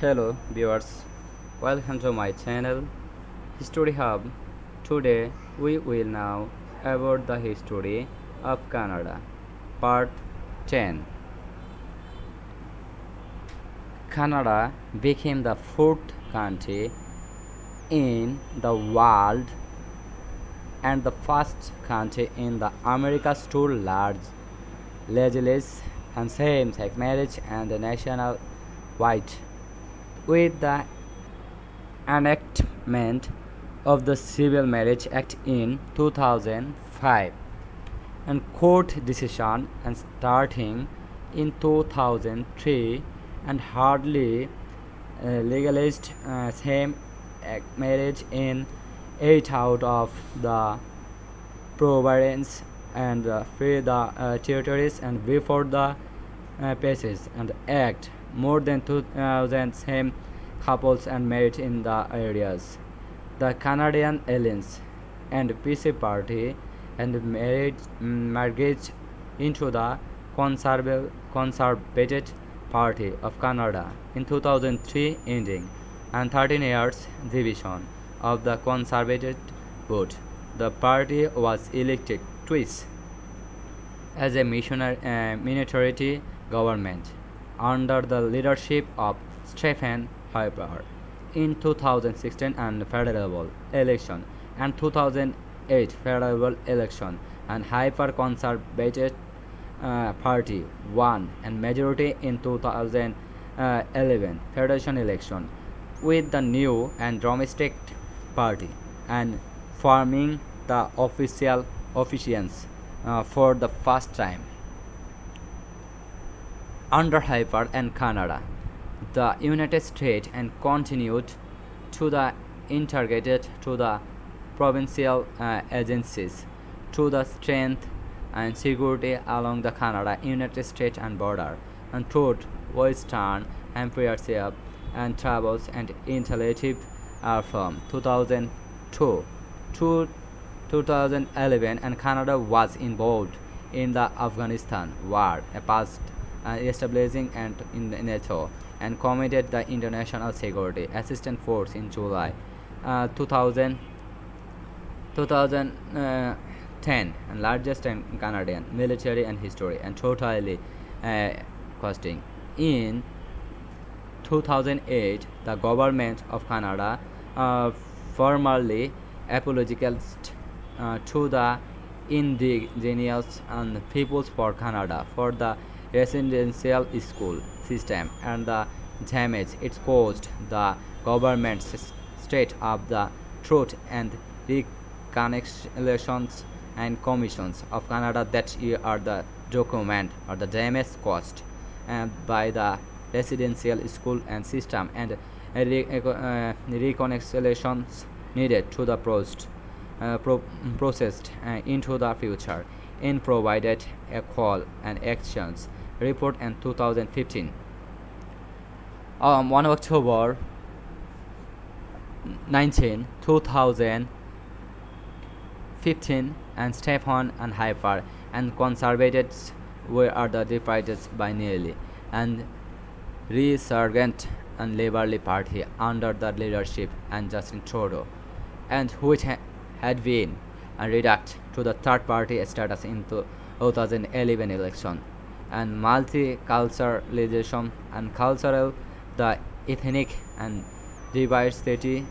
Hello viewers, welcome to my channel History Hub. Today we will now about the history of Canada, part 10. Canada became the fourth country in the world and the first country in the Americas to large legalize and same-sex marriage and the national white. With the enactment of the Civil Marriage Act in 2005 and court decision and starting in 2003 and hardly legalized same marriage in 8 out of the provinces and free the territories and before the passage and act more than 2,000 same couples and married in the areas. The Canadian Alliance and PC Party and marriage into the Conservative Party of Canada in 2003 ending and 13 years division of the Conservative vote. The party was elected twice as a minority government under the leadership of Stephen Harper in 2016 and federal election and 2008 federal election and hyper-conservative party won and majority in 2011 federation election with the new and domestic party and forming the official officials for the first time under Harper and Canada. The United States and continued to the integrated to the provincial agencies to the strength and security along the Canada United States and border and through Western Empire and travels and intellective from 2002 to 2011 and Canada was involved in the Afghanistan war past establishing and in the NATO and committed the International Security Assistance Force in July 2010 and largest in Canadian military and history and totally costing. In 2008, the government of Canada formally apologized to the indigenous and peoples for Canada for the residential school system and the damage it caused. The government's state of the truth and reconciliations and commissions of Canada that year are the document or the damage caused by the residential school and system and reconciliations needed to the processed into the future in provided a call and actions report in 2015. 1 October 19, 2015 and Stephen and Harper and conservatives were the divided by nearly and resurgent and Labour Party under the leadership and Justin Trudeau and which had been reduced to the third party status in 2011 election and multiculturalism and cultural the ethnic and diversity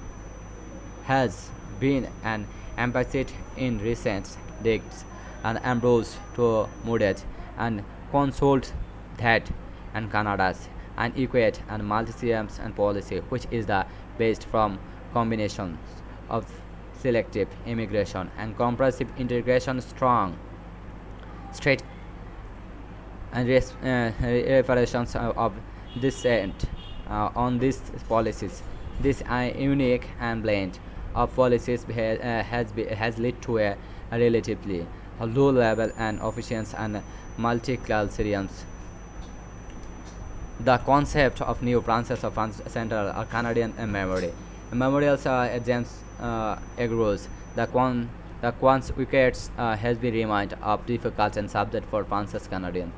has been an emphasis in recent decades and embraced to moderate and consult that and Canada's and equate and multi-systems and policy which is the based from combinations of selective immigration and comprehensive integration strong straight and reparations of dissent on these policies. This unique and blend of policies has led to a relatively low level and efficiency and multiculturalism. The concept of new branches of Central Canadian memory memorials James agros the quants wickets has been reminded of difficult and subject for Francis Canadian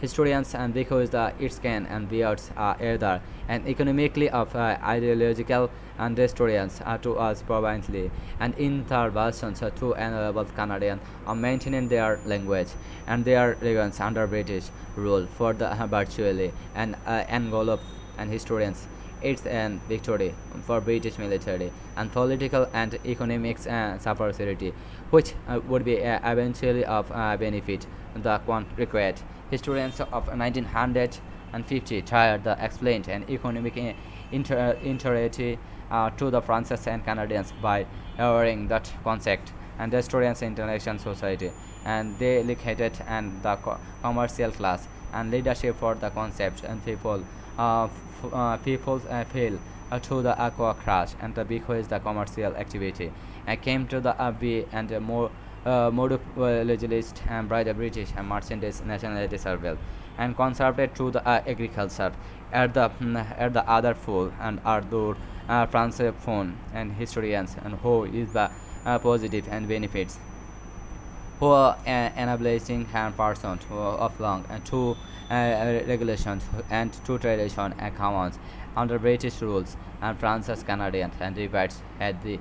historians and because its can and beards are either and economically of ideological and historians to us provincially and interventions to enable Canadian maintaining their language and their regions under British rule for the virtually and envelope and historians it's an victory for British military and political and economic superiority, which would be eventually of benefit the required. Historians of 1950 tried the explained and economic interiority to the Francis and Canadians by airing that concept and historians international society and they located and the commercial class and leadership for the concept and people fell to the aqua crash and because the commercial activity came to the be and more monopolist and by the British and merchandise nationality survey and conservative to the agriculture at the other full and Arthur Francophone and historians and who is the positive and benefits who are enabling hand person of long and two regulations and two tradition and commons under British rules and France's Canadians and divides had the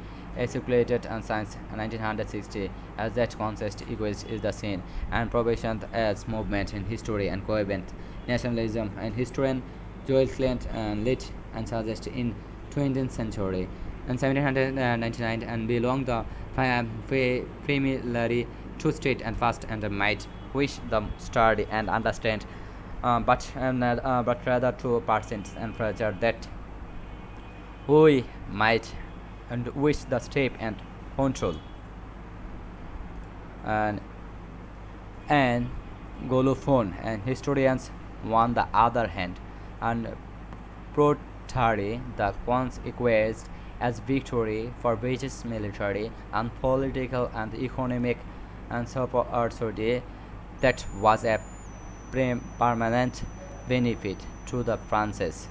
circulated and science 1960 as that concept equals is the same and probation as movement in history and coherent nationalism and historian Joel Clint and lit and suggest in 20th century and 1799 and belong the primarily to state and fast and might wish them study and understand but rather to persons and pressure that we might and wish the step and control and Golophone and historians on the other hand and protary the ones equates as victory for British military and political and economic and superiority that was a permanent benefit to the Francis.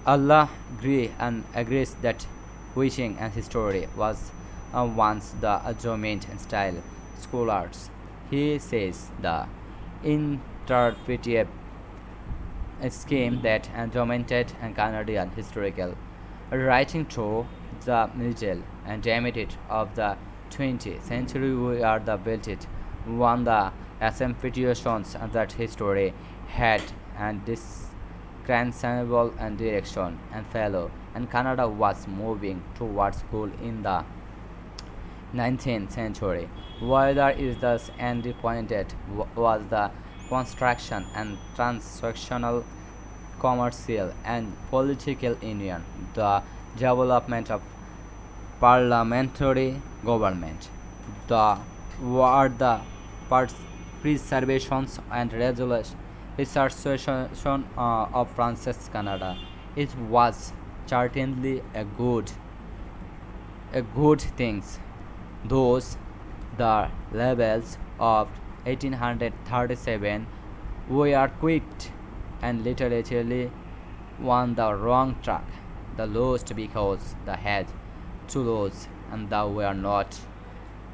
Allah agrees that wishing and history was once the dominant style scholars. He says the interpretive scheme that dominated and Canadian historical writing through the middle and limited of the 20th century we are the belted one the assumptions that history had and this transcendental and direction and fellow and Canada was moving towards school in the 19th century. Whether is thus endpointed was the construction and transactional commercial and political union, the development of parliamentary government, the were the preservations and restoration of France's Canada. It was certainly a good things. Those the levels of 1837 were quit and literally on the wrong track. The lost because they had to lose and they were not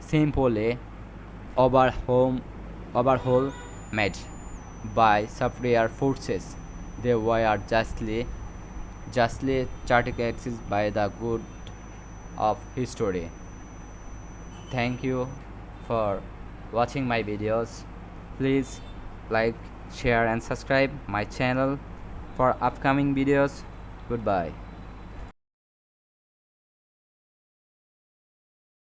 simply overhaul made by superior forces. They were justly characterized by the good of history. Thank you for watching my videos. Please like, share and subscribe my channel for upcoming videos. Goodbye.